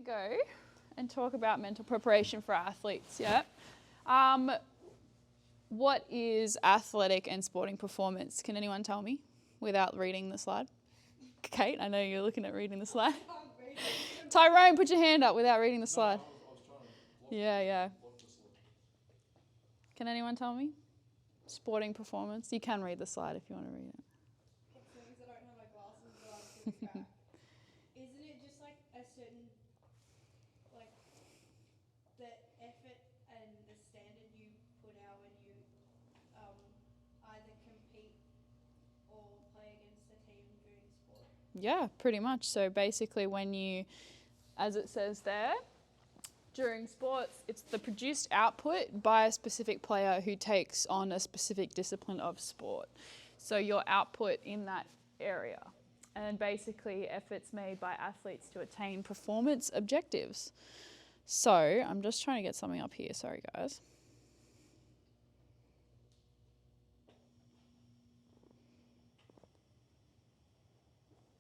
go and talk about mental preparation for athletes, yeah? What is athletic and sporting performance? Can anyone tell me without reading the slide? Kate, I know you're looking at reading the slide. Tyrone, put your hand up without reading the slide. No, I was trying to block the slide. Can anyone tell me? Sporting performance. You can read the slide if you want to read it. Concerns I don't have my glasses, but I'm pretty crap. Isn't it just like a certain, like, the effort and the standard you put out when you either compete or play against a team during sport? Yeah, pretty much. So basically when you, as it says there, during sports, it's the produced output by a specific player who takes on a specific discipline of sport. So your output in that area. And basically efforts made by athletes to attain performance objectives. So I'm just trying to get something up here. Sorry, guys.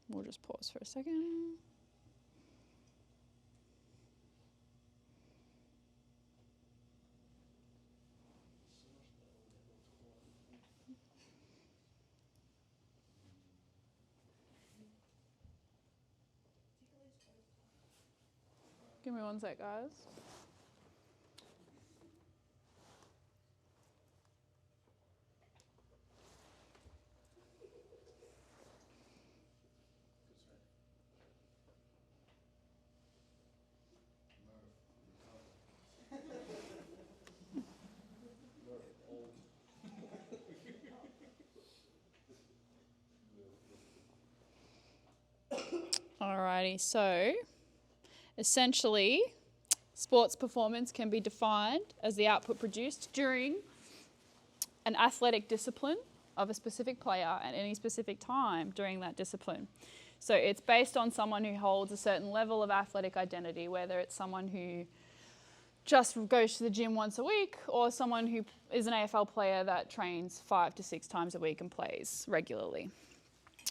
We'll just pause for a second. Give me one sec, guys. Alrighty, so essentially, sports performance can be defined as the output produced during an athletic discipline of a specific player at any specific time during that discipline. So it's based on someone who holds a certain level of athletic identity, whether it's someone who just goes to the gym once a week or someone who is an AFL player that trains 5 to 6 times a week and plays regularly.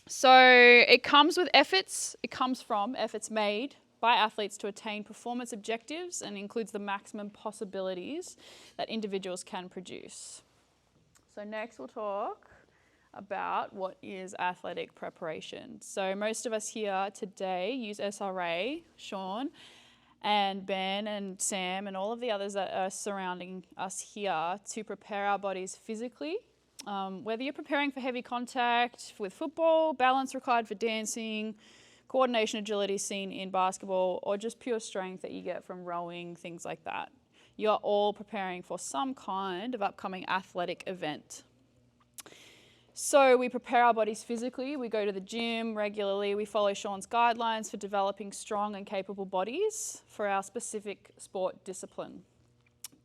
So it comes with efforts. It comes from efforts made by athletes to attain performance objectives and includes the maximum possibilities that individuals can produce. So next we'll talk about what is athletic preparation. So most of us here today use SRA, Sean and Ben and Sam and all of the others that are surrounding us here to prepare our bodies physically. Whether you're preparing for heavy contact with football, balance required for dancing, coordination, agility seen in basketball, or just pure strength that you get from rowing, things like that. You're all preparing for some kind of upcoming athletic event. So we prepare our bodies physically. We go to the gym regularly. We follow Sean's guidelines for developing strong and capable bodies for our specific sport discipline.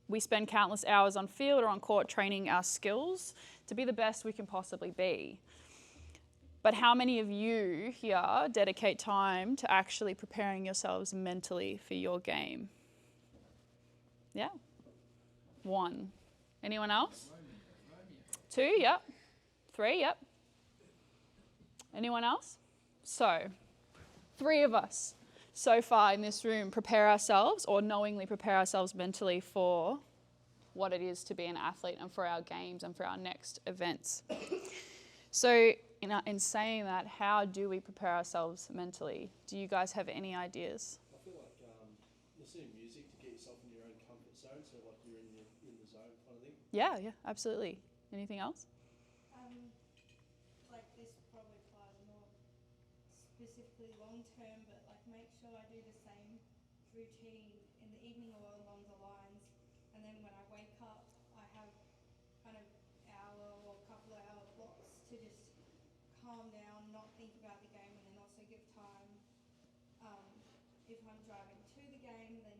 We spend countless hours on field or on court training our skills to be the best we can possibly be. But how many of you here dedicate time to actually preparing yourselves mentally for your game? Yeah? 1. Anyone else? 2, yep. 3, yep. Anyone else? So, 3 of us so far in this room prepare ourselves or knowingly prepare ourselves mentally for what it is to be an athlete and for our games and for our next events. So in saying that, how do we prepare ourselves mentally? Do you guys have any ideas? I feel like listening to music to get yourself in your own comfort zone, so like you're in the zone kind of thing. Yeah, absolutely. Anything else? Like this probably applies more specifically long term, but like make sure I do the same routine in the evening or along the lines, and then when I wake up I have kind of hour or couple of hour blocks to just calm down, not think about the game, and then also give time if I'm driving to the game, then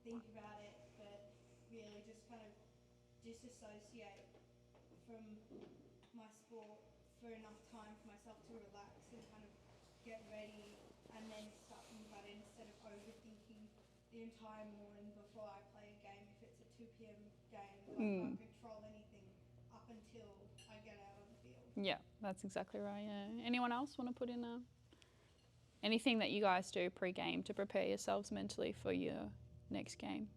think about it, but really just kind of disassociate from my sport for enough time for myself to relax and kind of get ready and then start thinking about it instead of overthinking the entire morning before I play a game. If it's a 2 p.m. game, I can't control anything up until I get out on the field. Yeah, that's exactly right, yeah. Anyone else want to put in a... Anything that you guys do pre-game to prepare yourselves mentally for your next game?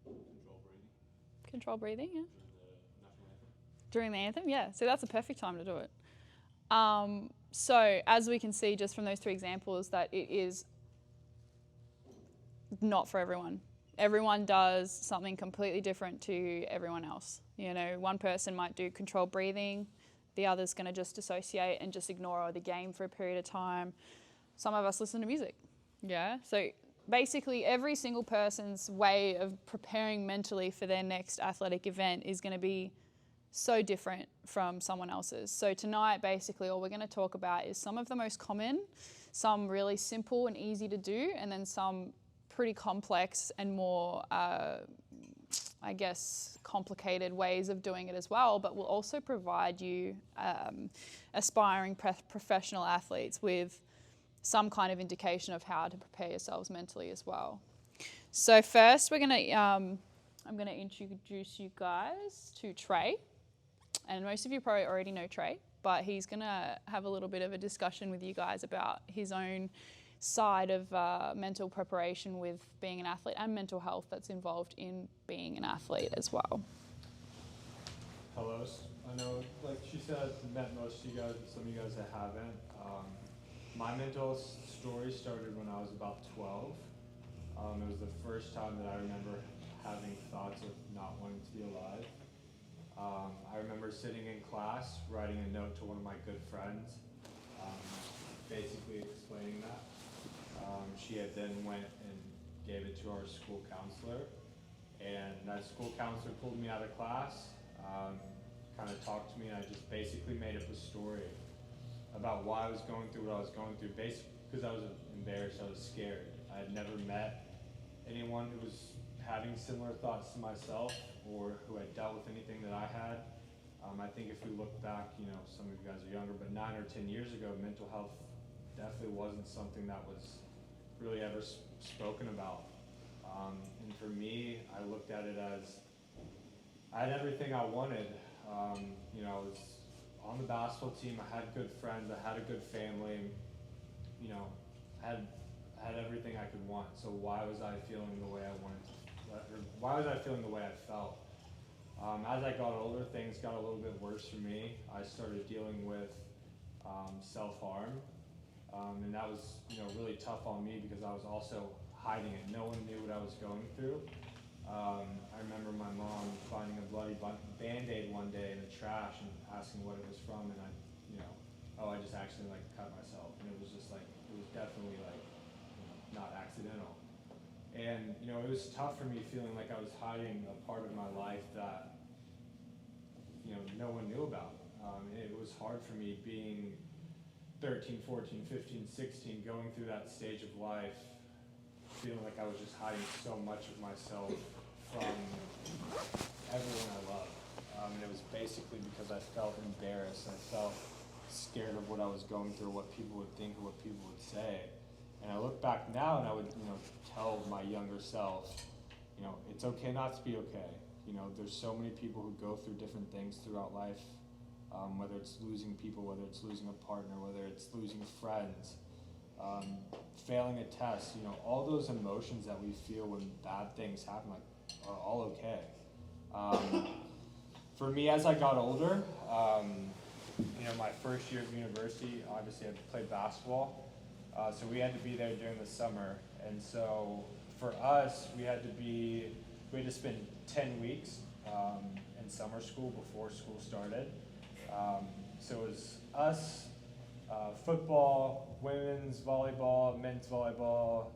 Control breathing, yeah. During the anthem, yeah. So that's a perfect time to do it. So as we can see just from those 3 examples, that it is not for everyone. Everyone does something completely different to everyone else. You know, one person might do controlled breathing, the other's going to just dissociate and just ignore the game for a period of time. Some of us listen to music. Yeah. So basically every single person's way of preparing mentally for their next athletic event is going to be so different from someone else's. So tonight, basically, all we're going to talk about is some of the most common, some really simple and easy to do, and then some pretty complex and more, I guess, complicated ways of doing it as well. But we'll also provide you, aspiring professional athletes, with some kind of indication of how to prepare yourselves mentally as well. So first, I'm going to introduce you guys to Trey. And most of you probably already know Trey, but he's going to have a little bit of a discussion with you guys about his own side of mental preparation with being an athlete and mental health that's involved in being an athlete as well. Hello. I know, like she said, I've met most of you guys, but some of you guys that haven't. My mental story started when I was about 12. It was the first time that I remember having thoughts of not wanting to be alive. I remember sitting in class, writing a note to one of my good friends, basically explaining that. She had then went and gave it to our school counselor, and that school counselor pulled me out of class, kind of talked to me, and I just basically made up a story about why I was going through what I was going through, basically because I was embarrassed, I was scared. I had never met anyone who was having similar thoughts to myself or who had dealt with anything that I had. I think if we look back, you know, some of you guys are younger, but 9 or 10 years ago, mental health definitely wasn't something that was really ever spoken about. And for me, I looked at it as I had everything I wanted. You know, I was on the basketball team, I had good friends, I had a good family, you know, I had everything I could want. So why was I feeling the way I wanted to? Why was I feeling the way I felt? As I got older, things got a little bit worse for me. I started dealing with self-harm, and that was, you know, really tough on me because I was also hiding it. No one knew what I was going through. I remember my mom finding a bloody Band-Aid one day in the trash and asking what it was from, and I, you know, I just actually like cut myself, and it was just like, it was definitely like, you know, not accidental. And, you know, it was tough for me feeling like I was hiding a part of my life that, you know, no one knew about. It was hard for me being 13, 14, 15, 16, going through that stage of life, feeling like I was just hiding so much of myself from everyone I loved. And it was basically because I felt embarrassed. I felt scared of what I was going through, what people would think, or what people would say. And I look back now and I would, you know, tell my younger self, you know, it's okay not to be okay. You know, there's so many people who go through different things throughout life, whether it's losing people, whether it's losing a partner, whether it's losing friends, failing a test, you know, all those emotions that we feel when bad things happen, like, are all okay. For me, as I got older, you know, my first year of university, obviously I played basketball. So we had to be there during the summer, and so for us, we had to spend 10 weeks in summer school before school started. So it was us, football, women's volleyball, men's volleyball,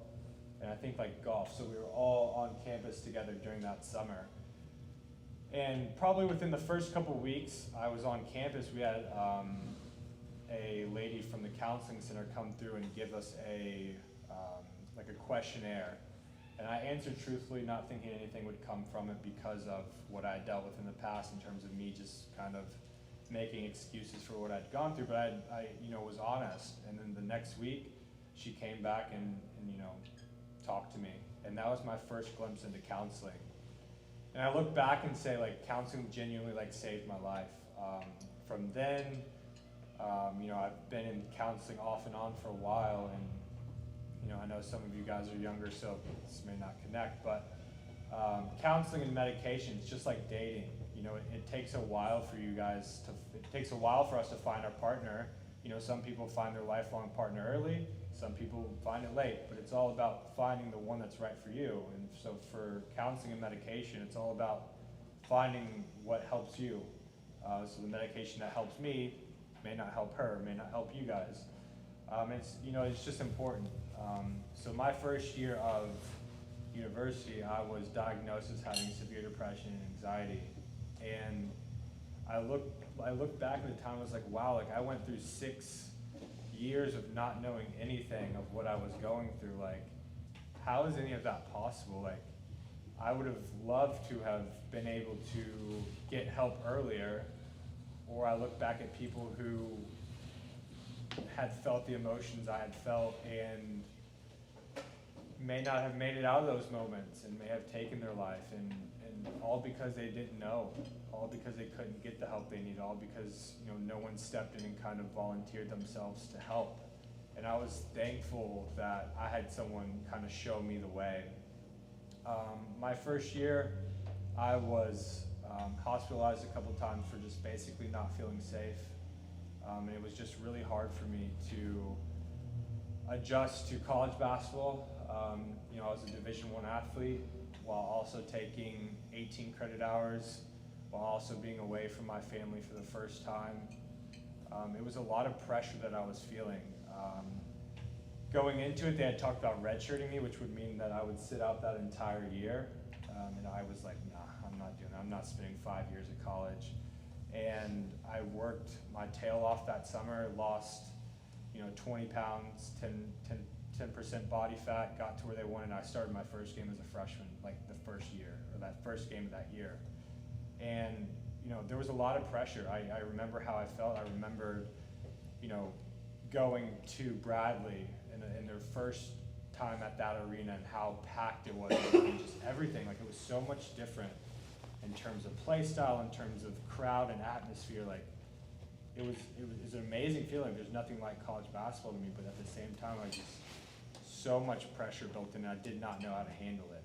and I think like golf. So we were all on campus together during that summer. And probably within the first couple weeks I was on campus, we had a lady from the counseling center come through and give us like a questionnaire. And I answered truthfully, not thinking anything would come from it because of what I had dealt with in the past in terms of me just kind of making excuses for what I'd gone through, but I you know, was honest. And then the next week, she came back and you know, talked to me. And that was my first glimpse into counseling. And I look back and say, like, counseling genuinely like saved my life. From then, you know, I've been in counseling off and on for a while, and I know some of you guys are younger, so this may not connect, but counseling and medication, it's just like dating. It takes a while for you guys it takes a while for us to find our partner. Some people find their lifelong partner early, some people find it late, but it's all about finding the one that's right for you. And so for counseling and medication, it's all about finding what helps you. So the medication that helps me may not help her, may not help you guys. It's just important. So my first year of university, I was diagnosed as having severe depression and anxiety. And I look back at the time, I was like, wow, I went through 6 years of not knowing anything of what I was going through. How is any of that possible? I would have loved to have been able to get help earlier, or I look back at people who had felt the emotions I had felt and may not have made it out of those moments and may have taken their life, and all because they didn't know, all because they couldn't get the help they needed, all because no one stepped in and kind of volunteered themselves to help. And I was thankful that I had someone kind of show me the way. My first year, I was hospitalized a couple times for just basically not feeling safe. And it was just really hard for me to adjust to college basketball. I was a Division I athlete while also taking 18 credit hours, while also being away from my family for the first time. It was a lot of pressure that I was feeling. Going into it, they had talked about redshirting me, which would mean that I would sit out that entire year. And I was like, nah, I'm not doing that. I'm not spending 5 years at college. And I worked my tail off that summer, lost 20 pounds, 10% body fat, got to where they wanted. I started my first game as a freshman, the first year, or that first game of that year. And there was a lot of pressure. I remember how I felt. I remembered going to Bradley in their first time at that arena and how packed it was, and just everything. It was so much different in terms of play style, in terms of crowd and atmosphere. It was an amazing feeling. There's nothing like college basketball to me, but at the same time, so much pressure built in, I did not know how to handle it.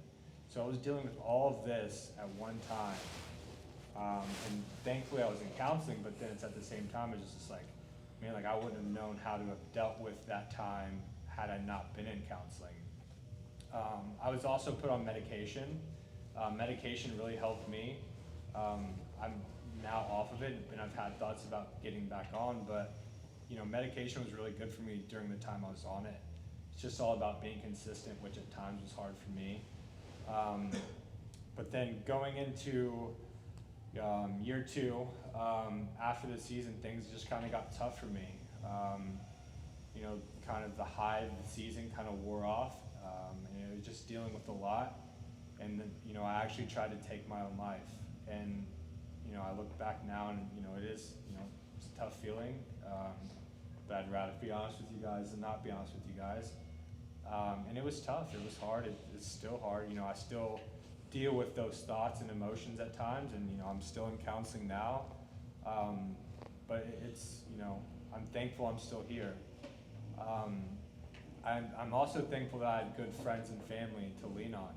So I was dealing with all of this at one time. And thankfully I was in counseling, but then it's at the same time, it's just I wouldn't have known how to have dealt with that time had I not been in counseling. I was also put on medication. Medication really helped me. I'm now off of it, and I've had thoughts about getting back on, but medication was really good for me during the time I was on it. It's just all about being consistent, which at times was hard for me. But then going into year 2, after the season, things just kind of got tough for me. Kind of the high of the season kind of wore off, and it was just dealing with a lot. And then, I actually tried to take my own life. And, I look back now and, it is, it's a tough feeling. But I'd rather be honest with you guys than not be honest with you guys. And it was tough. It was hard. It's still hard. I still deal with those thoughts and emotions at times, and I'm still in counseling now. But it's I'm thankful I'm still here. I'm also thankful that I had good friends and family to lean on.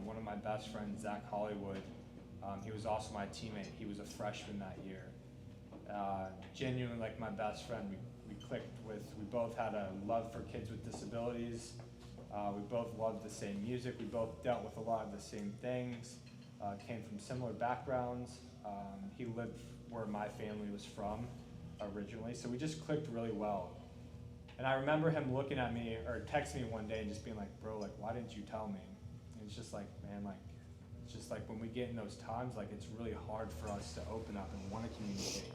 One of my best friends, Zach Hollywood, he was also my teammate. He was a freshman that year. Genuinely like my best friend. We clicked we both had a love for kids with disabilities. We both loved the same music. We both dealt with a lot of the same things. Came from similar backgrounds. He lived where my family was from originally, so we just clicked really well. And I remember him looking at me or texting me one day and just being like, bro, why didn't you tell me? And it's just man, it's just when we get in those times, it's really hard for us to open up and want to communicate.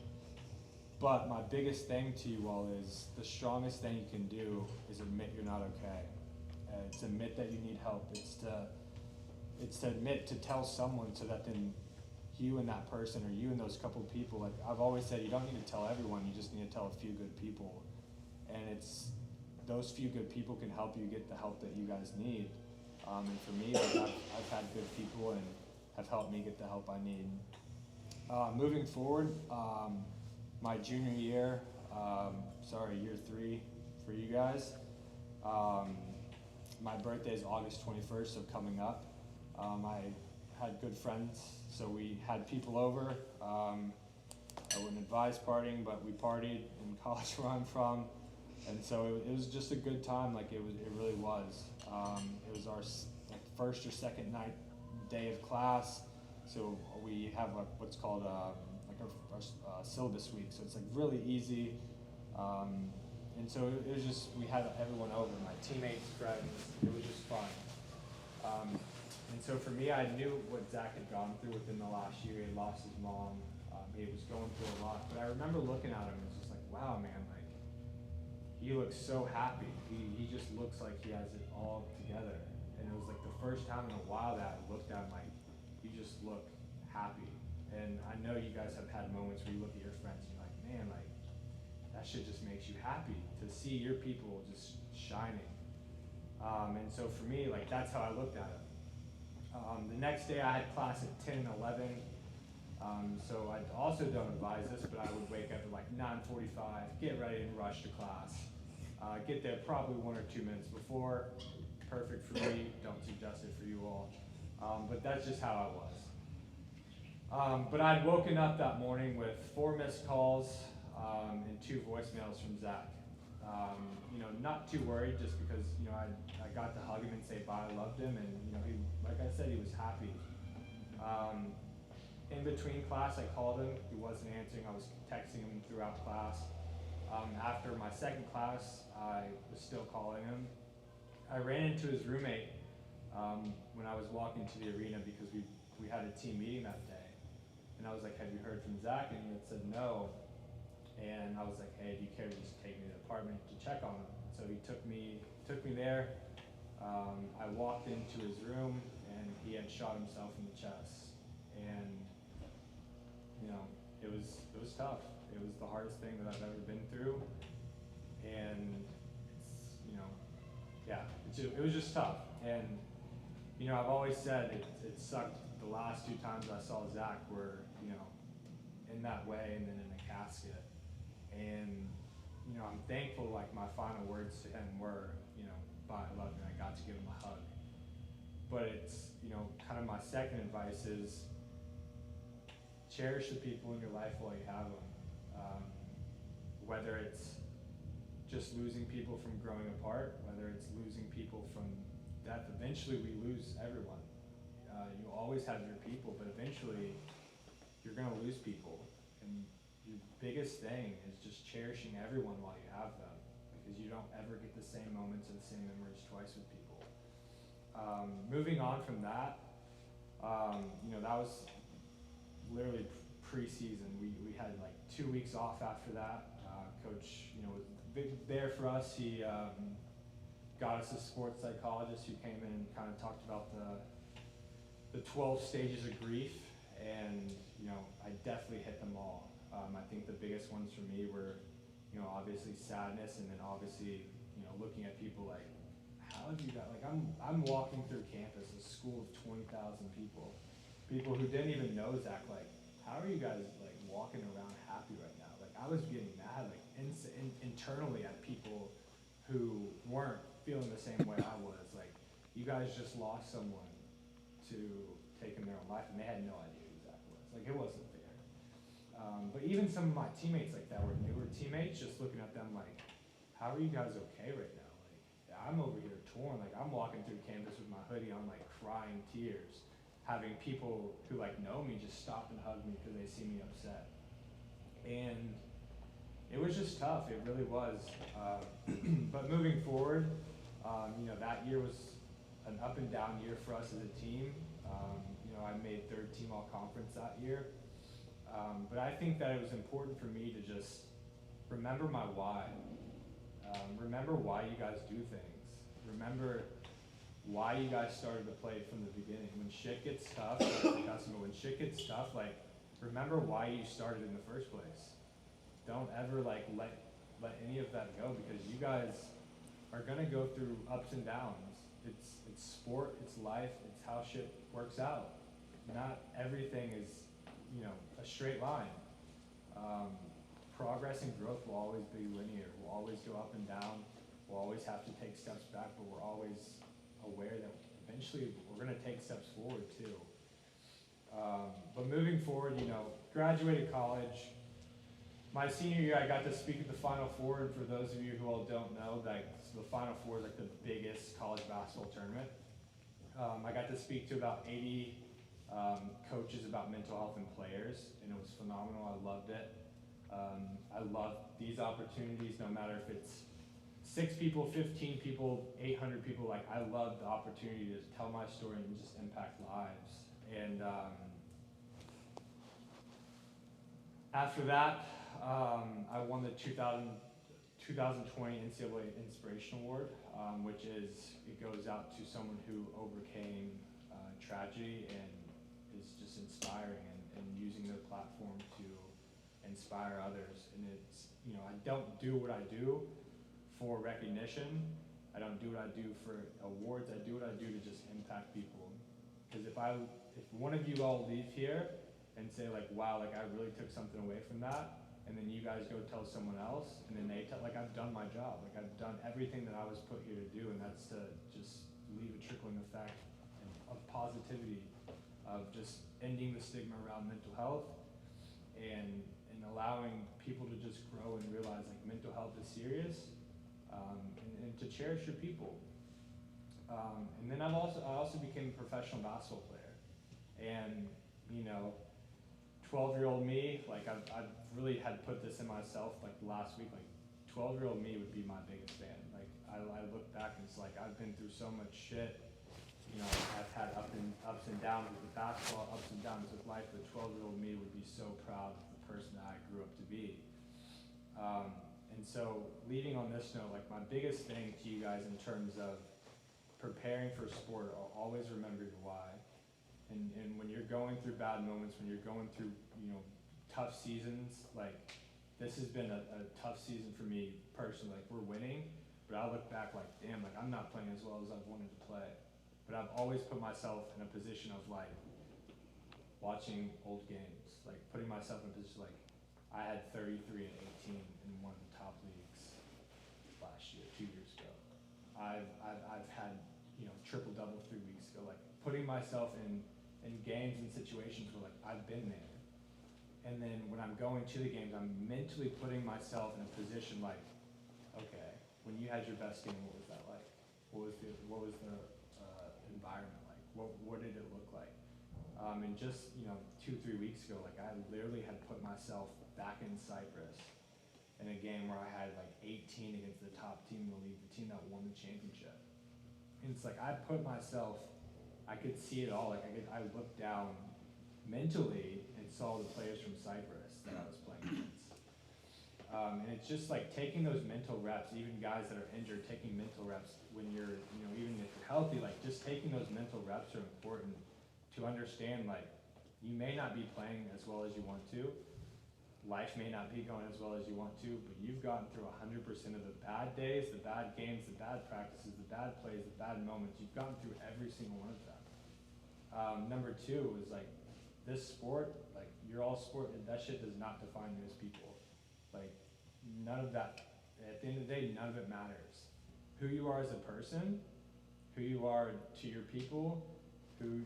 But my biggest thing to you all is the strongest thing you can do is admit you're not okay. It's admit that you need help. It's to admit to tell someone, so that then you and that person, or you and those couple of people, I've always said, you don't need to tell everyone, you just need to tell a few good people. And it's those few good people can help you get the help that you guys need. And for me, I've had good people and have helped me get the help I need. Moving forward, my junior year, year 3 for you guys, my birthday is August 21st, so coming up. I had good friends, so we had people over. I wouldn't advise partying, but we partied in college where I'm from, and so it was just a good time. Like it really was. It was our first or second day of class, so we have what's called our syllabus week. So it's like really easy, and so it was just we had everyone over, my teammates, friends. It was just fun. And so for me, I knew what Zach had gone through within the last year. He had lost his mom. He was going through a lot, but I remember looking at him and it's just like, wow, man, like he looks so happy. He just looks like he has it all together. And it was like the first time in a while that I looked at him like, you just look happy. And I know you guys have had moments where you look at your friends and you're like, man, like that shit just makes you happy to see your people just shining. And so for me, like that's how I looked at him. The next day I had class at 10 and 11. So I also don't advise this, but I would wake up at like 9:45, get ready and rush to class. Get there probably 1 or 2 minutes before. Perfect for me, don't suggest it for you all. But that's just how I was. But I'd woken up that morning with 4 missed calls and 2 voicemails from Zach. Not too worried just because, I got to hug him and say bye, I loved him, and, he, like I said, he was happy. In between class, I called him. He wasn't answering. I was texting him throughout class. After my second class, I was still calling him. I ran into his roommate when I was walking to the arena because we had a team meeting that day. And I was like, have you heard from Zach? And he had said no. And I was like, hey, do you care to just take me to the apartment to check on him? So he took me there. I walked into his room and he had shot himself in the chest. And it was tough. It was the hardest thing that I've ever been through, and it was just tough. And I've always said it sucked. The last 2 times I saw Zach were in that way, and then in a casket. And I'm thankful. Like my final words to him were, "Bye, I love you." I got to give him a hug. But it's kind of my second advice is, cherish the people in your life while you have them. Whether it's just losing people from growing apart, whether it's losing people from death. Eventually we lose everyone. You always have your people, but eventually you're going to lose people. And your biggest thing is just cherishing everyone while you have them, because you don't ever get the same moments and the same memories twice with people. Moving on from that, that was literally preseason. We had like 2 weeks off after that. Coach, was there for us. He got us a sports psychologist who came in and kind of talked about the 12 stages of grief, and I definitely hit them all. I think the biggest ones for me were, obviously sadness, and then obviously, looking at people like, how have you got, like I'm walking through campus, a school of 20,000 people who didn't even know Zach, like, how are you guys like walking around happy right now? Like I was getting mad, like internally at people who weren't feeling the same way I was. Like, you guys just lost someone to taking their own life, and they had no idea who Zach was. Like, it wasn't fair. But even some of my teammates like that were newer teammates, just looking at them like, how are you guys okay right now? Like, I'm over here torn. Like, I'm walking through campus with my hoodie on, like crying tears, having people who like know me just stop and hug me because they see me upset. And it was just tough. It really was. But moving forward, that year was an up and down year for us as a team. I made 3rd team all conference that year. But I think that it was important for me to just remember my why. Remember why you guys do things. Remember why you guys started to play from the beginning. When shit gets tough, when shit gets tough, like, remember why you started in the first place. Don't ever like let any of that go, because you guys are gonna go through ups and downs. It's sport, it's life, it's how shit works out. Not everything is, a straight line. Progress and growth will always be linear. We'll always go up and down. We'll always have to take steps back, but we're always aware that eventually we're going to take steps forward too. But moving forward, graduated college. My senior year, I got to speak at the Final Four, and for those of you who all don't know, the Final Four is like the biggest college basketball tournament. I got to speak to about 80 coaches about mental health and players, and it was phenomenal. I loved it. I love these opportunities, no matter if it's 6 people, 15 people, 800 people. Like, I love the opportunity to tell my story and just impact lives. And after that, I won the 2020 NCAA Inspiration Award, which it goes out to someone who overcame tragedy and is just inspiring and using their platform to inspire others. And it's, I don't do what I do for recognition. I don't do what I do for awards. I do what I do to just impact people. Because if one of you all leave here and say like, wow, like I really took something away from that, and then you guys go tell someone else, and then they tell, like, I've done my job. Like, I've done everything that I was put here to do, and that's to just leave a trickling effect of positivity, of just ending the stigma around mental health, and allowing people to just grow and realize, like, mental health is serious, and to cherish your people. And then I also became a professional basketball player, and 12-year-old me, like I've really had put this in myself like last week, like 12-year-old me would be my biggest fan. Like I look back and it's like I've been through so much shit. I've had ups and downs with basketball, ups and downs with life, but 12-year-old me would be so proud of the person that I grew up to be. And so leading on this note, like my biggest thing to you guys in terms of preparing for sport, I'll always remember your why. And when you're going through bad moments, when you're going through, tough seasons, like this has been a tough season for me personally. Like we're winning, but I look back like, damn, like I'm not playing as well as I've wanted to play. But I've always put myself in a position of like watching old games, like putting myself in a position like I had 33 and 18 in one of the top leagues last year, 2 years ago. I've had triple double 3 weeks ago, like putting myself in games and situations where like I've been there. And then when I'm going to the games, I'm mentally putting myself in a position like, okay, when you had your best game, what was that like? What was the environment like? What did it look like? And just 2-3 weeks ago, like I literally had put myself back in Cyprus in a game where I had like 18 against the top team in the league, the team that won the championship. And it's like I put myself, I could see it all. Like I looked down mentally and saw the players from Cyprus that I was playing against. And it's just like taking those mental reps, even guys that are injured, taking mental reps when you're, even if you're healthy, like just taking those mental reps are important to understand, like you may not be playing as well as you want to. Life may not be going as well as you want to, but you've gotten through 100% of the bad days, the bad games, the bad practices, the bad plays, the bad moments. You've gotten through every single one of them. Number 2 is like this sport, like you're all sport, that shit does not define you as people. Like none of that, at the end of the day, none of it matters. Who you are as a person, who you are to your people, who,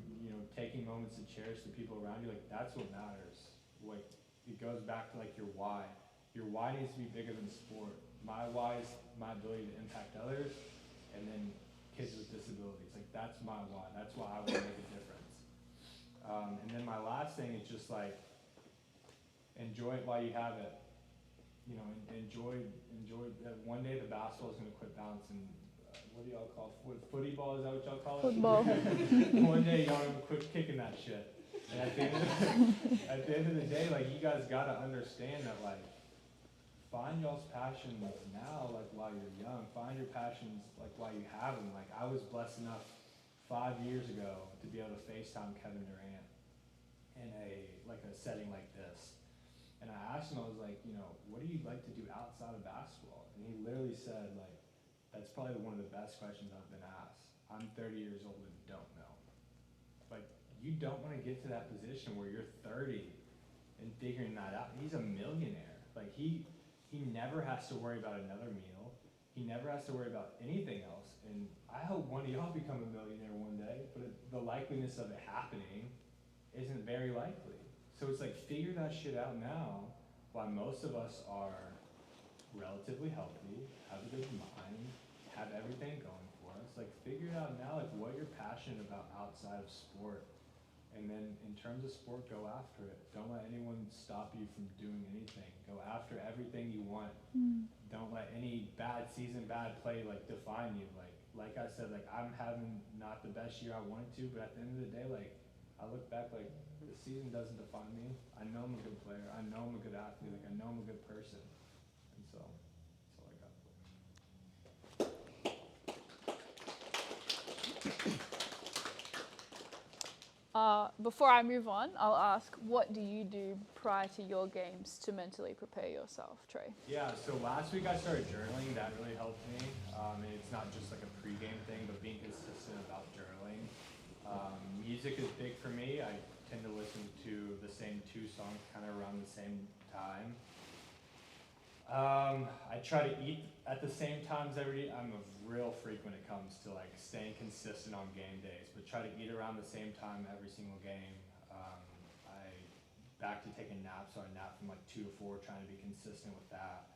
taking moments to cherish the people around you, like that's what matters. Like it goes back to like your why. Your why needs to be bigger than sport. My why is my ability to impact others, and then kids with disabilities. Like that's my why. That's why I want to make a difference. And then my last thing is just like enjoy it while you have it. Enjoy that one day the basketball is going to quit bouncing. What do y'all call footy ball? Is that what y'all call it? Football. One day y'all are going to quit kicking that shit. And at the end of the day, like you guys gotta understand that like find y'all's passions now, like while you're young. Find your passions like while you have them. Like I was blessed enough 5 years ago to be able to FaceTime Kevin Durant in a setting like this. And I asked him, I was like, what do you like to do outside of basketball? And he literally said, like, that's probably one of the best questions I've been asked. I'm 30 years old and don't know. Like, you don't want to get to that position where you're 30 and figuring that out. He's a millionaire. Like he never has to worry about another meal. he never has to worry about anything else. And I hope one of y'all become a millionaire one day, but the likeliness of it happening isn't very likely. So it's like, figure that shit out now, while most of us are relatively healthy, have a good mind, have everything going for us. Like, figure it out now, like what you're passionate about outside of sport. And then in terms of sport, go after it. Don't let anyone stop you from doing anything. Go after everything you want. Don't let any bad season, bad play like define you. Like I said, like I'm having not the best year I wanted to, but at the end of the day, like I look back, like the season doesn't define me. I know I'm a good player. I know I'm a good athlete. Like I know I'm a good person. And so that's all I got. Before I move on, I'll ask, what do you do prior to your games to mentally prepare yourself, Trey? Yeah, so last week I started journaling. That really helped me. And it's not just like a pregame thing, but being consistent about journaling. Music is big for me. I tend to listen to the same 2 songs kind of around the same time. I try to eat at the same times every day. I'm a real freak when it comes to like staying consistent on game days, but try to eat around the same time every single game. I back to taking naps, so I nap from like 2 to 4, trying to be consistent with that.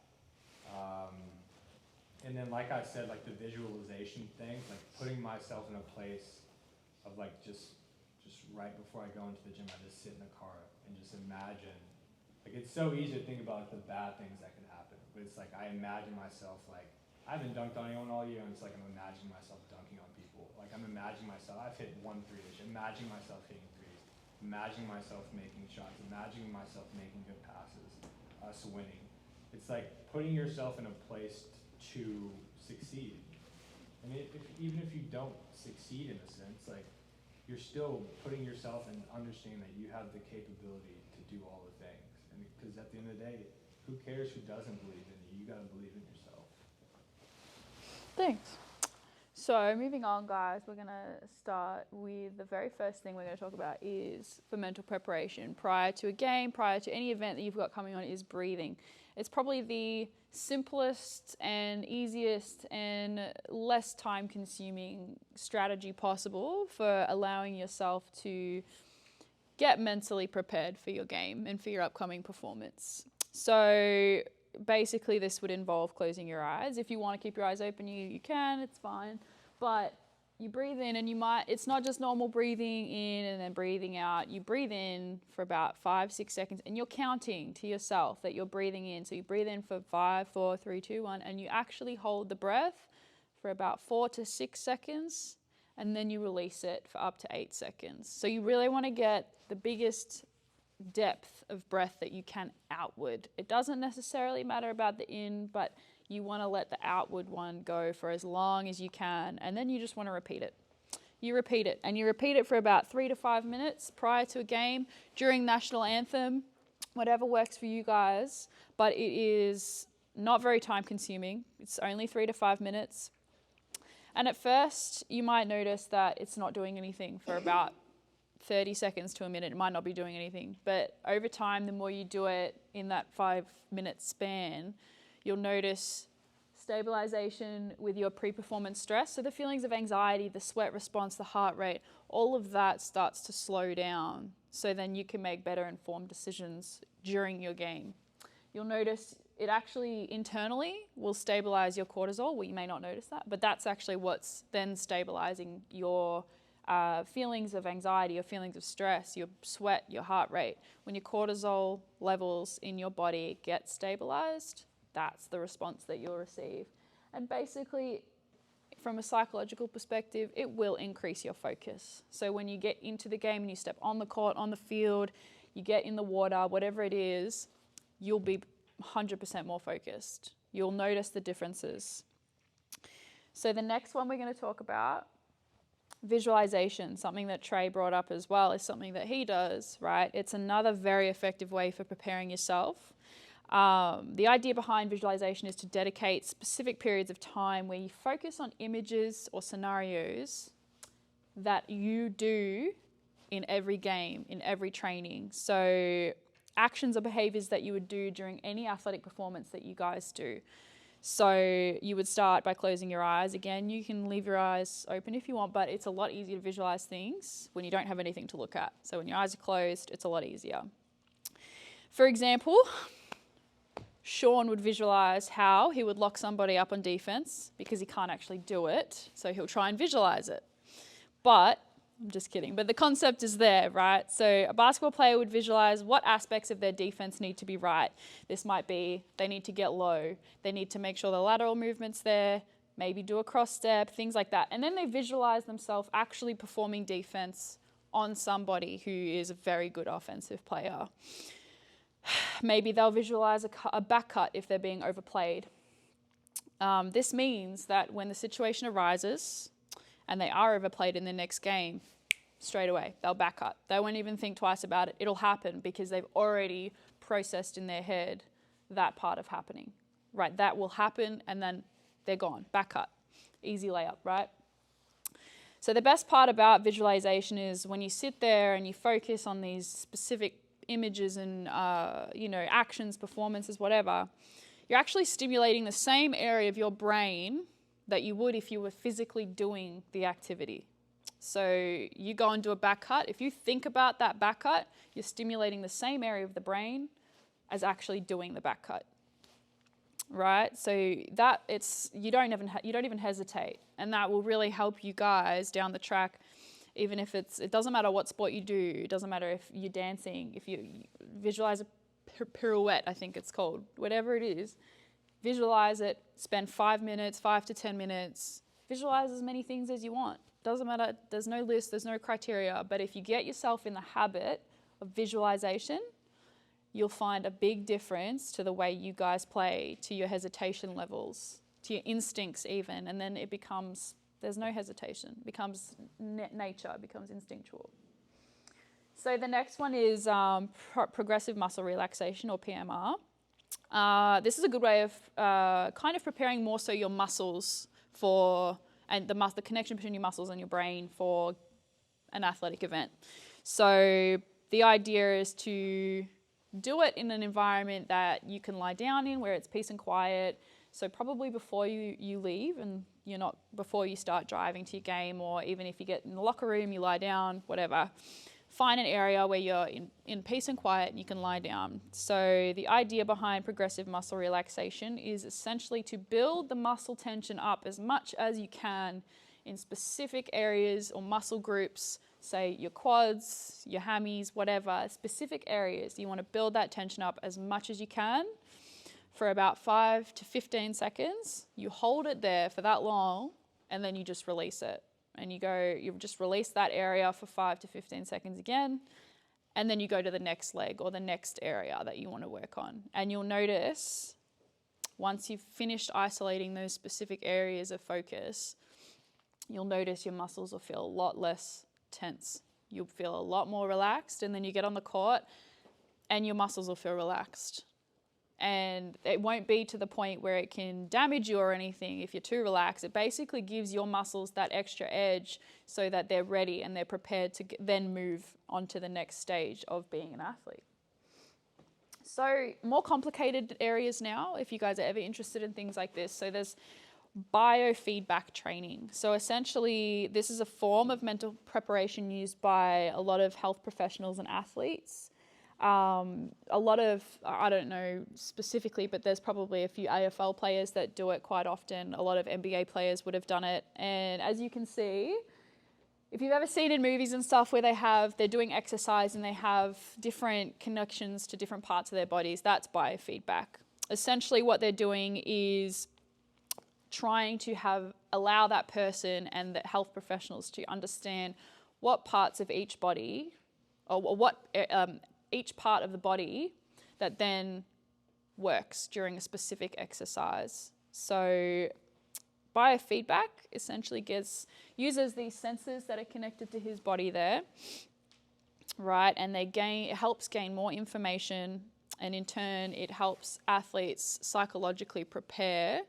And then like I said, like the visualization thing, like putting myself in a place of like just right before I go into the gym, I just sit in the car and just imagine. Like it's so easy to think about like the bad things that can happen, but it's like I imagine myself like I haven't dunked on anyone all year, and it's like I'm imagining myself dunking on people. Like I'm imagining myself, I've hit 1 3 this year, imagining myself hitting threes, imagining myself making shots, imagining myself making good passes, us winning. It's like putting yourself in a place to succeed. I mean, even if you don't succeed in a sense, like you're still putting yourself and understanding that you have the capability to do all the things. And because at the end of the day, who cares who doesn't believe in you? You gotta believe in yourself. Thanks. So moving on, guys, we're going to start with the very first thing we're going to talk about is for mental preparation. Prior to a game, prior to any event that you've got coming on, is breathing. It's probably the simplest and easiest and less time-consuming strategy possible for allowing yourself to get mentally prepared for your game and for your upcoming performance. So basically this would involve closing your eyes. If you want to keep your eyes open, you can, it's fine. But you breathe in, and it's not just normal breathing in and then breathing out. You breathe in for about 5-6 seconds, and you're counting to yourself that you're breathing in. So you breathe in for 5, 4, 3, 2, 1, and you actually hold the breath for about 4 to 6 seconds, and then you release it for up to 8 seconds. So you really want to get the biggest depth of breath that you can outward. It doesn't necessarily matter about the in, but you want to let the outward one go for as long as you can, and then you just want to repeat it. You repeat it, and you repeat it for about 3 to 5 minutes prior to a game, during national anthem, whatever works for you guys, but it is not very time consuming. It's only 3 to 5 minutes. And at first, you might notice that it's not doing anything for about 30 seconds to a minute. It might not be doing anything, but over time, the more you do it in that 5-minute span, you'll notice stabilization with your pre-performance stress. So the feelings of anxiety, the sweat response, the heart rate, all of that starts to slow down. So then you can make better informed decisions during your game. You'll notice it actually internally will stabilize your cortisol. Well, you may not notice that, but that's actually what's then stabilizing your feelings of anxiety, your feelings of stress, your sweat, your heart rate. When your cortisol levels in your body get stabilized, that's the response that you'll receive. And basically, from a psychological perspective, it will increase your focus. So when you get into the game and you step on the court, on the field, you get in the water, whatever it is, you'll be 100% more focused. You'll notice the differences. So the next one we're going to talk about, visualization, something that Trey brought up as well, is something that he does, right? It's another very effective way for preparing yourself. The idea behind visualization is to dedicate specific periods of time where you focus on images or scenarios that you do in every game, in every training. So actions or behaviors that you would do during any athletic performance that you guys do. So you would start by closing your eyes. Again, you can leave your eyes open if you want, but it's a lot easier to visualize things when you don't have anything to look at. So when your eyes are closed, it's a lot easier. For example, Sean would visualize how he would lock somebody up on defense because he can't actually do it. So he'll try and visualize it. But I'm just kidding. But the concept is there, right? So a basketball player would visualize what aspects of their defense need to be right. This might be they need to get low. They need to make sure the lateral movement's there, maybe do a cross step, things like that. And then they visualize themselves actually performing defense on somebody who is a very good offensive player. Maybe they'll visualize a back cut if they're being overplayed. This means that when the situation arises and they are overplayed in the next game, straight away, they'll back cut. They won't even think twice about it. It'll happen because they've already processed in their head that part of happening, right? That will happen and then they're gone, back cut. Easy layup, right? So the best part about visualization is when you sit there and you focus on these specific images and, actions, performances, whatever, you're actually stimulating the same area of your brain that you would if you were physically doing the activity. So you go and do a back cut. If you think about that back cut, you're stimulating the same area of the brain as actually doing the back cut, right? So that you don't even hesitate, and that will really help you guys down the track. Even if it doesn't matter what sport you do, it doesn't matter if you're dancing, if you visualize a pirouette, I think it's called, whatever it is, visualize it, spend 5 to 10 minutes, visualize as many things as you want. Doesn't matter, there's no list, there's no criteria, but if you get yourself in the habit of visualization, you'll find a big difference to the way you guys play, to your hesitation levels, to your instincts even, and then there's no hesitation. It becomes nature, it becomes instinctual. So the next one is progressive muscle relaxation, or PMR. This is a good way of kind of preparing more so your muscles and the connection between your muscles and your brain for an athletic event. So the idea is to do it in an environment that you can lie down in, where it's peace and quiet. So probably before you leave, and before you start driving to your game, or even if you get in the locker room, you lie down, whatever. Find an area where you're in peace and quiet and you can lie down. So the idea behind progressive muscle relaxation is essentially to build the muscle tension up as much as you can in specific areas or muscle groups, say your quads, your hammies, whatever, specific areas. You want to build that tension up as much as you can for about 5 to 15 seconds. You hold it there for that long and then you just release it. And you just release that area for 5 to 15 seconds again, and then you go to the next leg or the next area that you want to work on. And you'll notice, once you've finished isolating those specific areas of focus, you'll notice your muscles will feel a lot less tense. You'll feel a lot more relaxed, and then you get on the court and your muscles will feel relaxed. And it won't be to the point where it can damage you or anything if you're too relaxed. It basically gives your muscles that extra edge so that they're ready and they're prepared to then move on to the next stage of being an athlete. So more complicated areas now, if you guys are ever interested in things like this. So there's biofeedback training. So essentially, this is a form of mental preparation used by a lot of health professionals and athletes. A lot of, I don't know specifically, but there's probably a few AFL players that do it quite often. A lot of NBA players would have done it. And as you can see, if you've ever seen in movies and stuff where they're doing exercise and they have different connections to different parts of their bodies, that's biofeedback. Essentially what they're doing is trying to allow that person and the health professionals to understand what parts of each body, or what each part of the body that then works during a specific exercise. So biofeedback essentially uses these sensors that are connected to his body there, right? And it helps gain more information, and in turn it helps athletes psychologically prepare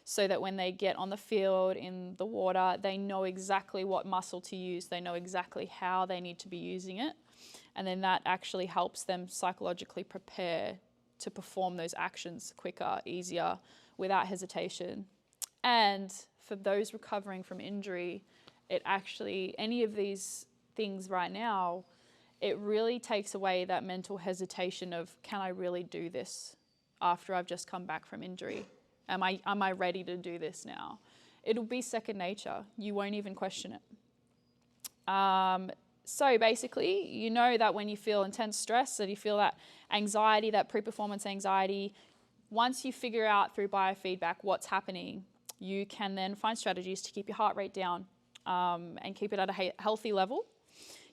so that when they get on the field in the water, they know exactly what muscle to use, they know exactly how they need to be using it. And then that actually helps them psychologically prepare to perform those actions quicker, easier, without hesitation. And for those recovering from injury, it actually, any of these things right now, it really takes away that mental hesitation of, can I really do this after I've just come back from injury? Am I ready to do this now? It'll be second nature. You won't even question it. So basically, you know that when you feel intense stress, that you feel that anxiety, that pre-performance anxiety, once you figure out through biofeedback what's happening, you can then find strategies to keep your heart rate down and keep it at a healthy level.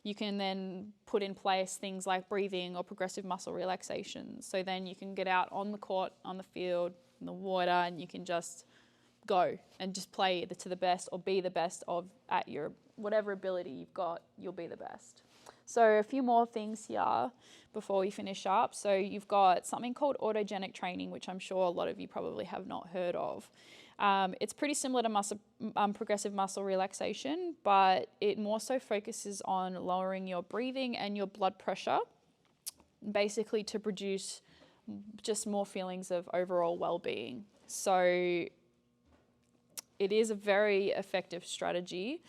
You can then put in place things like breathing or progressive muscle relaxation. So then you can get out on the court, on the field, in the water, and you can just go and just play to the best or be the best of at your whatever ability you've got, you'll be the best. So a few more things here before we finish up. So you've got something called autogenic training, which I'm sure a lot of you probably have not heard of. It's pretty similar to progressive muscle relaxation, but it more so focuses on lowering your breathing and your blood pressure, basically to produce just more feelings of overall well-being. So it is a very effective strategy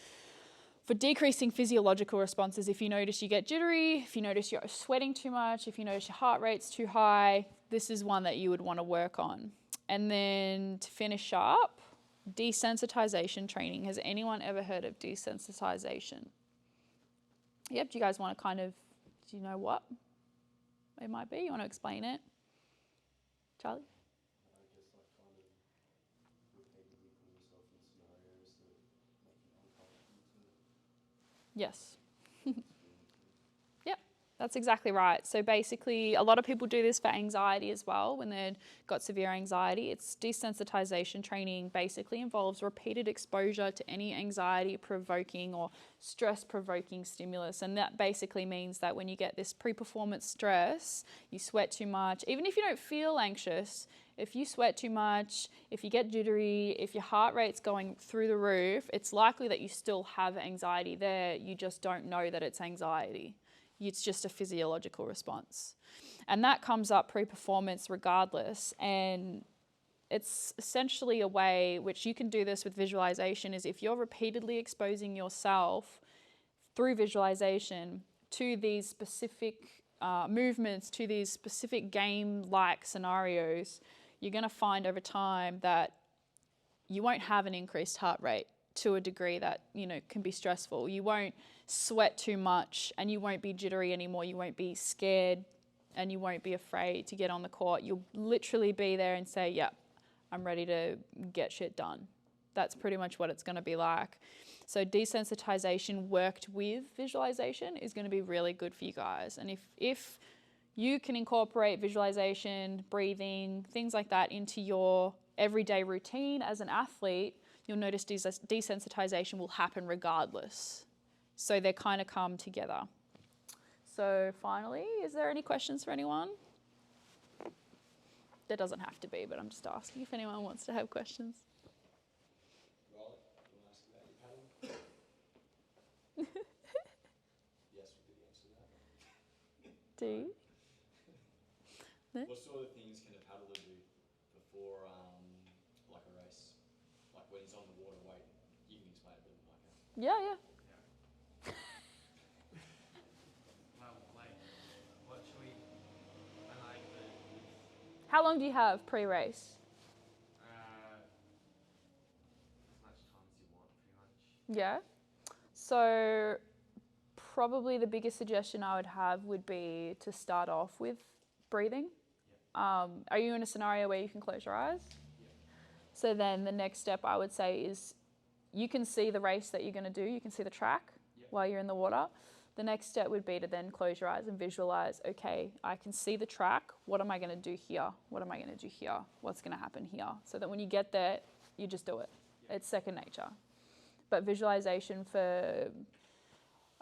for decreasing physiological responses. If you notice you get jittery, if you notice you're sweating too much, if you notice your heart rate's too high, this is one that you would want to work on. And then to finish up, desensitization training. Has anyone ever heard of desensitization? Yep, do you guys want to do you know what it might be? You want to explain it? Charlie? I guess like kind of repeatedly putting yourself in scenarios that make you uncomfortable to Yes. Yep, that's exactly right. So basically, a lot of people do this for anxiety as well when they've got severe anxiety. It's desensitization training basically involves repeated exposure to any anxiety-provoking or stress-provoking stimulus. And that basically means that when you get this pre-performance stress, you sweat too much, even if you don't feel anxious, if you sweat too much, if you get jittery, if your heart rate's going through the roof, it's likely that you still have anxiety there. You just don't know that it's anxiety. It's just a physiological response. And that comes up pre-performance regardless. And it's essentially a way which you can do this with visualization is if you're repeatedly exposing yourself through visualization to these specific movements, to these specific game-like scenarios, you're going to find over time that you won't have an increased heart rate to a degree that, can be stressful. You won't sweat too much and you won't be jittery anymore. You won't be scared and you won't be afraid to get on the court. You'll literally be there and say, yep, I'm ready to get shit done. That's pretty much what it's going to be like. So desensitization worked with visualization is going to be really good for you guys. And if you can incorporate visualization, breathing, things like that into your everyday routine as an athlete, you'll notice desensitization will happen regardless. So they kind of come together. So finally, is there any questions for anyone? There doesn't have to be, but I'm just asking if anyone wants to have questions. Riley, can I ask about your paddle? Yes, we could answer that. Do you? No? What sort of things can a paddler do before, like a race? Like when he's on the water, wait, you can explain it better than I can. Yeah. Well, like, what should we, I like How long do you have pre-race? as much time as you want, pretty much. Yeah. So probably the biggest suggestion I would have would be to start off with breathing. Are you in a scenario where you can close your eyes? Yeah. So then the next step I would say is you can see the race that you're going to do. You can see the track while you're in the water. The next step would be to then close your eyes and visualize, okay, I can see the track. What am I going to do here? What am I going to do here? What's going to happen here? So that when you get there, you just do it. It's second nature. But visualization for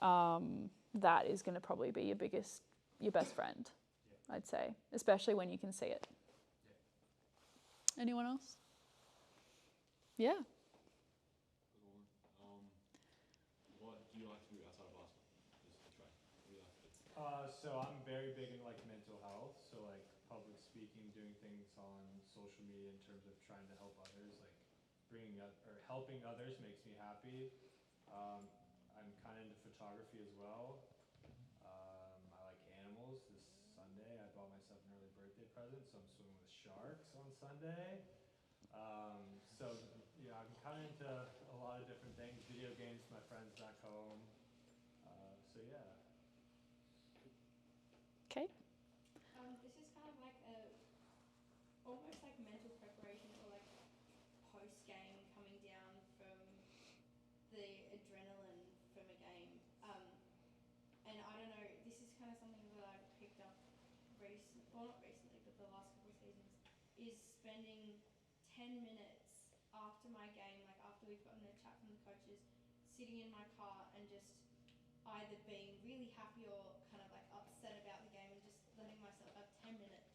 that is going to probably be your best friend, I'd say, especially when you can see it. Anyone else? Yeah. What do you like to do outside of basketball? Just to try. What do you like to do? So I'm very big in like mental health. So like public speaking, doing things on social media in terms of trying to help others, like bringing up or helping others makes me happy. I'm kind of into photography as well. I like animals. This Sunday, I bought myself an early birthday present, so I'm swimming with sharks on Sunday. So yeah, I'm kind of into a lot of different things. Video games, my friends back home. So yeah. Okay. This is kind of like almost like mental preparation or like post game coming down from the adrenaline from a game. And I don't know, this is kind of something that I've picked up not recently, but the last couple of seasons, is spending 10 minutes after my game, like after we've gotten a chat from the coaches, sitting in my car and just either being really happy or kind of like upset about the game and just letting myself have 10 minutes.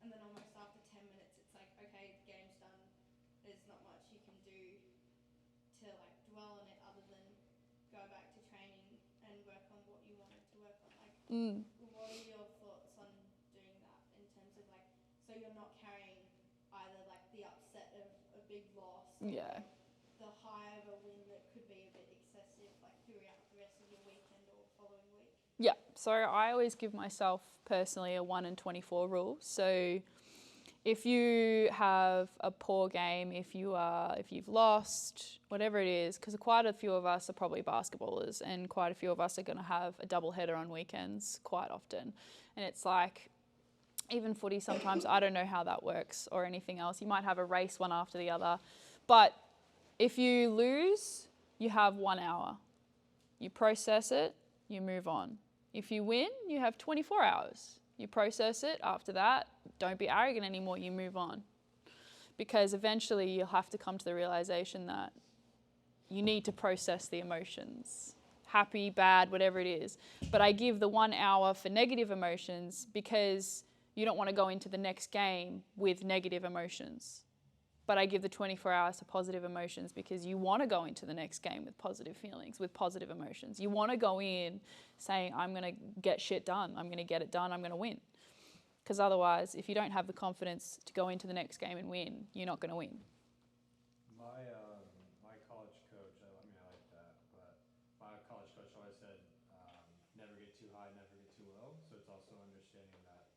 And then almost after 10 minutes, it's like, okay, the game's done. There's not much you can do to like dwell on it other than go back to training and work on what you wanted to work on. Like, what are your thoughts on doing that in terms of like, so you're not carrying either like the upset of a big loss or like the high of a win that could be a bit excessive like throughout the rest of your weekend or following week? Yeah, so I always give myself personally a 1 in 24 rule. So if you have a poor game, if you've lost, whatever it is, because quite a few of us are probably basketballers and quite a few of us are going to have a double header on weekends quite often. And it's like, even footy sometimes, I don't know how that works or anything else. You might have a race one after the other. But if you lose, you have 1 hour. You process it, you move on. If you win, you have 24 hours. You process it. After that, don't be arrogant anymore. You move on. Because eventually you'll have to come to the realization that you need to process the emotions. Happy, bad, whatever it is. But I give the 1 hour for negative emotions because you don't want to go into the next game with negative emotions. But I give the 24 hours to positive emotions because you want to go into the next game with positive feelings, with positive emotions. You want to go in saying, I'm going to get shit done. I'm going to get it done. I'm going to win. Because otherwise, if you don't have the confidence to go into the next game and win, you're not going to win. My college coach, I like that, but my college coach always said, never get too high, never get too low. So it's also understanding that,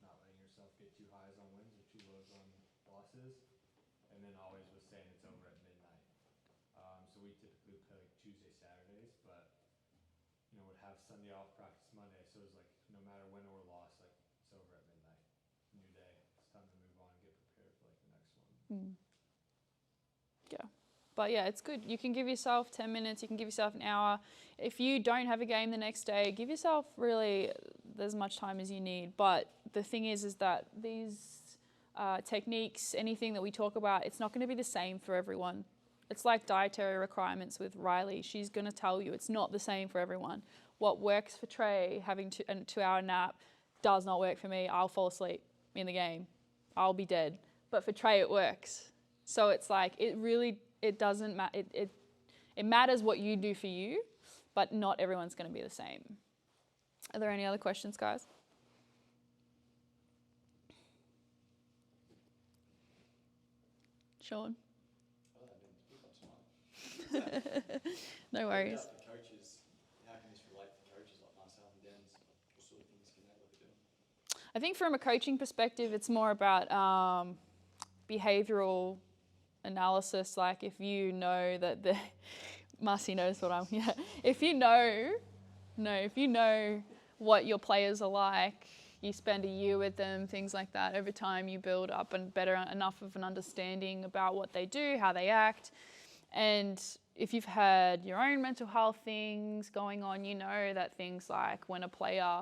not letting yourself get too highs on wins or too lows on losses. And then always was saying it's over at midnight. So we typically play like Tuesday, Saturdays, but would have Sunday off, practice Monday. So it was like no matter win or loss, like it's over at midnight. New day. It's time to move on and get prepared for like the next one. Yeah. But yeah, it's good. You can give yourself 10 minutes, you can give yourself an hour. If you don't have a game the next day, give yourself really as much time as you need. But the thing is that these techniques, anything that we talk about, it's not going to be the same for everyone. It's like dietary requirements with Riley. She's going to tell you it's not the same for everyone. What works for Trey, having a 2-hour nap, does not work for me. I'll fall asleep in the game. I'll be dead. But for Trey, it works. So it's like, it doesn't matter. It matters what you do for you, but not everyone's going to be the same. Are there any other questions, guys? Sean? No worries. For coaches, how can this relate to coaches like myself and Dennis? What sort of things can they look at doing? I think from a coaching perspective, it's more about behavioral analysis. Like if you know that Marcy knows what I'm, yeah. If you know what your players are like, you spend a year with them, things like that. Over time, you build up and better enough of an understanding about what they do, how they act. And if you've had your own mental health things going on, you know that things like when a player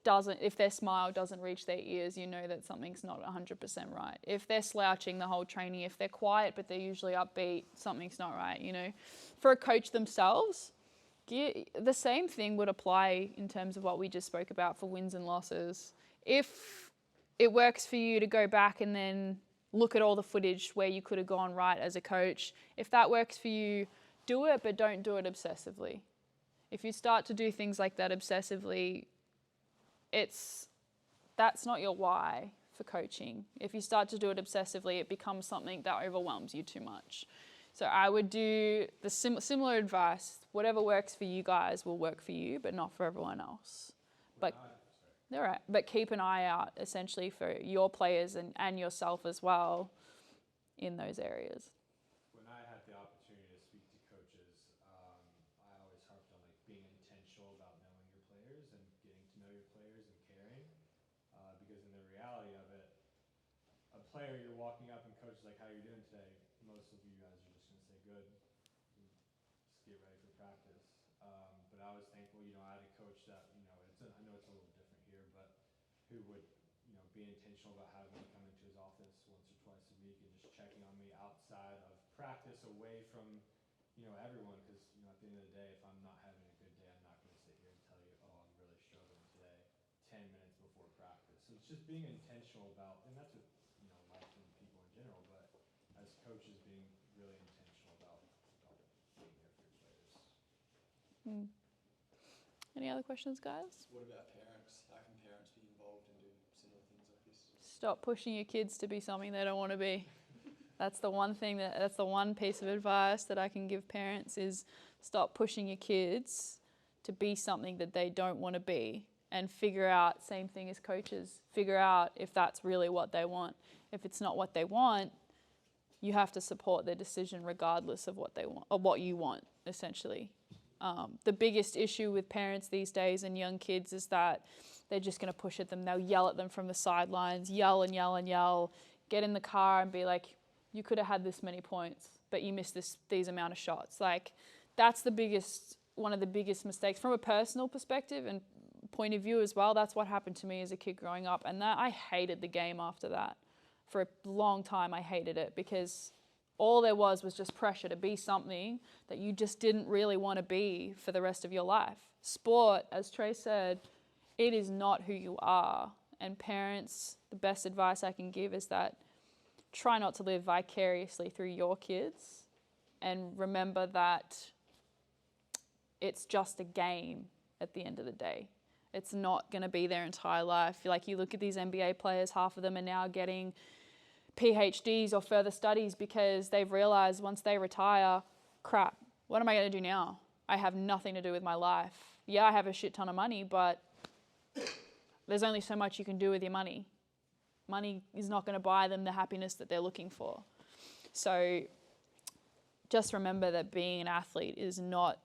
if their smile doesn't reach their ears, you know that something's not 100% right. If they're slouching the whole training, if they're quiet but they're usually upbeat, something's not right, For a coach themselves, the same thing would apply in terms of what we just spoke about for wins and losses. If it works for you to go back and then look at all the footage where you could have gone right as a coach, if that works for you, do it, but don't do it obsessively. If you start to do things like that obsessively, it's that's not your why for coaching. If you start to do it obsessively, it becomes something that overwhelms you too much. So I would do the similar advice. Whatever works for you guys will work for you, but not for everyone else. But all right. But keep an eye out essentially for your players and yourself as well in those areas. When I had the opportunity to speak to coaches, I always harped on like being intentional about knowing your players and getting to know your players and caring. Because in the reality of it, a player, you're walking up and coach is like, "How you doing today?" Most of you guys are just gonna say, "Good." Just get ready for practice. But I was thankful, I had a coach that, I know it's a little different here, but who would, be intentional about having me come into his office once or twice a week and just checking on me outside of practice, away from, everyone. Because, at the end of the day, if I'm not having a good day, I'm not going to sit here and tell you, "Oh, I'm really struggling today," 10 minutes before practice. So it's just being intentional about, and that's with, life and people in general, but as coaches being really intentional about being there for your players. Any other questions, guys? What about parents? How can parents be involved and do similar things like this? Stop pushing your kids to be something they don't want to be. That's the one piece of advice that I can give parents is stop pushing your kids to be something that they don't want to be, and figure out, same thing as coaches, figure out if that's really what they want. If it's not what they want, you have to support their decision regardless of what they want or what you want, essentially. The biggest issue with parents these days and young kids is that they're just going to push at them. They'll yell at them from the sidelines, yell and yell and yell, get in the car and be like, "You could have had this many points, but you missed these amount of shots." Like, that's one of the biggest mistakes from a personal perspective and point of view as well. That's what happened to me as a kid growing up, and that I hated the game after that. For a long time, I hated it because all there was just pressure to be something that you just didn't really want to be for the rest of your life. Sport, as Trey said, it is not who you are. And parents, the best advice I can give is that try not to live vicariously through your kids, and remember that it's just a game at the end of the day. It's not going to be their entire life. Like, you look at these NBA players, half of them are now getting PhDs or further studies because they've realized once they retire, crap, what am I going to do now? I have nothing to do with my life. Yeah, I have a shit ton of money, but there's only so much you can do with your money. Money is not going to buy them the happiness that they're looking for. So just remember that being an athlete is not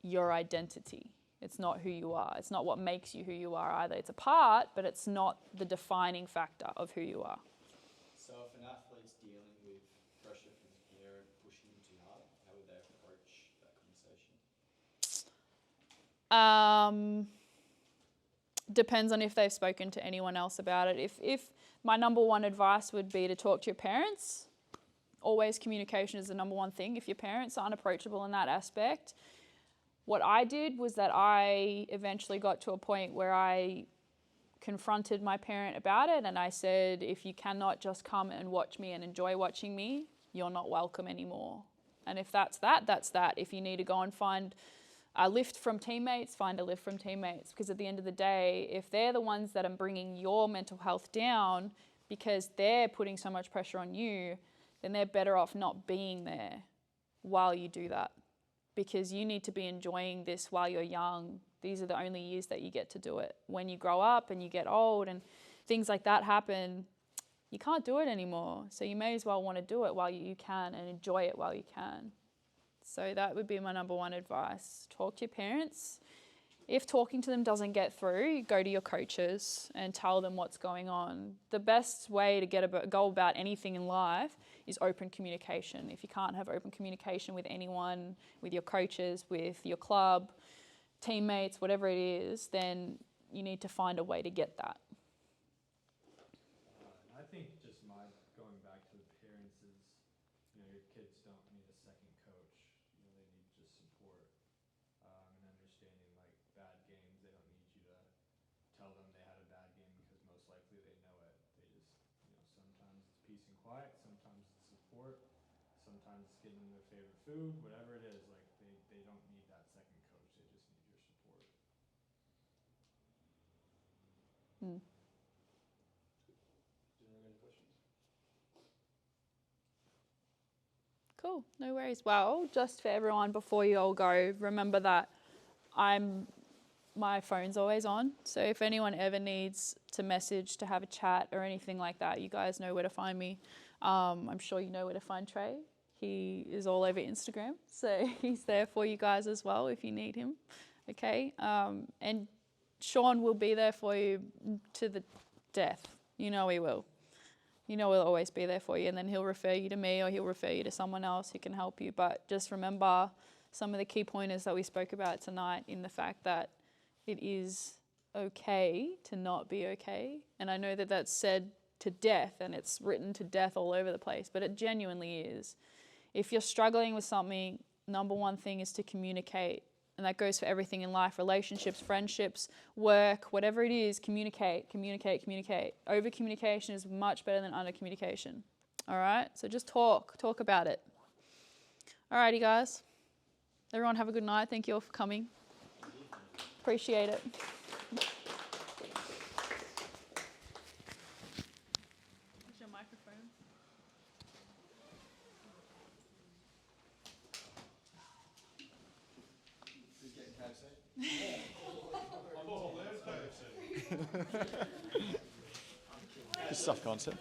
your identity. It's not who you are. It's not what makes you who you are either. It's a part, but it's not the defining factor of who you are. So if an athlete's dealing with pressure from his parent pushing him too hard, how would they approach that conversation? Depends on if they've spoken to anyone else about it. If my number one advice would be to talk to your parents. Always communication is the number one thing. If your parents aren't approachable in that aspect, what I did was that I eventually got to a point where I confronted my parent about it, and I said, if you cannot just come and watch me and enjoy watching me, you're not welcome anymore. And if that's that, that's that. If you need to go and find a lift from teammates, find a lift from teammates. Because at the end of the day, if they're the ones that are bringing your mental health down because they're putting so much pressure on you, then they're better off not being there while you do that. Because you need to be enjoying this while you're young. These are the only years that you get to do it. When you grow up and you get old and things like that happen, you can't do it anymore. So you may as well want to do it while you can and enjoy it while you can. So that would be my number one advice. Talk to your parents. If talking to them doesn't get through, go to your coaches and tell them what's going on. The best way to go about anything in life is open communication. If you can't have open communication with anyone, with your coaches, with your club, teammates, whatever it is, then you need to find a way to get that. I think just going back to the parents is, your kids don't need a second coach. They need just support and understanding, like bad games. They don't need you to tell them they had a bad game because most likely they know it. They just, sometimes it's peace and quiet, sometimes it's support, sometimes it's getting them their favorite food, whatever it is. Like they don't need that second coach. They just need your support. Cool, no worries. Well, just for everyone before you all go, remember that my phone's always on. So if anyone ever needs to message, to have a chat or anything like that, you guys know where to find me. I'm sure you know where to find Trey. He is all over Instagram, so he's there for you guys as well if you need him. Okay, and Sean will be there for you to the death. You know he will. You know he'll always be there for you, and then he'll refer you to me or he'll refer you to someone else who can help you. But just remember some of the key pointers that we spoke about tonight, in the fact that it is okay to not be okay. And I know that that's said to death and it's written to death all over the place, but it genuinely is. If you're struggling with something, number one thing is to communicate. And that goes for everything in life, relationships, friendships, work, whatever it is, communicate, communicate, communicate. Over communication is much better than under communication. All right? So just talk about it. All righty, guys. Everyone have a good night. Thank you all for coming. Appreciate it. Where's your microphone? Who's getting KFC? It's a tough concept.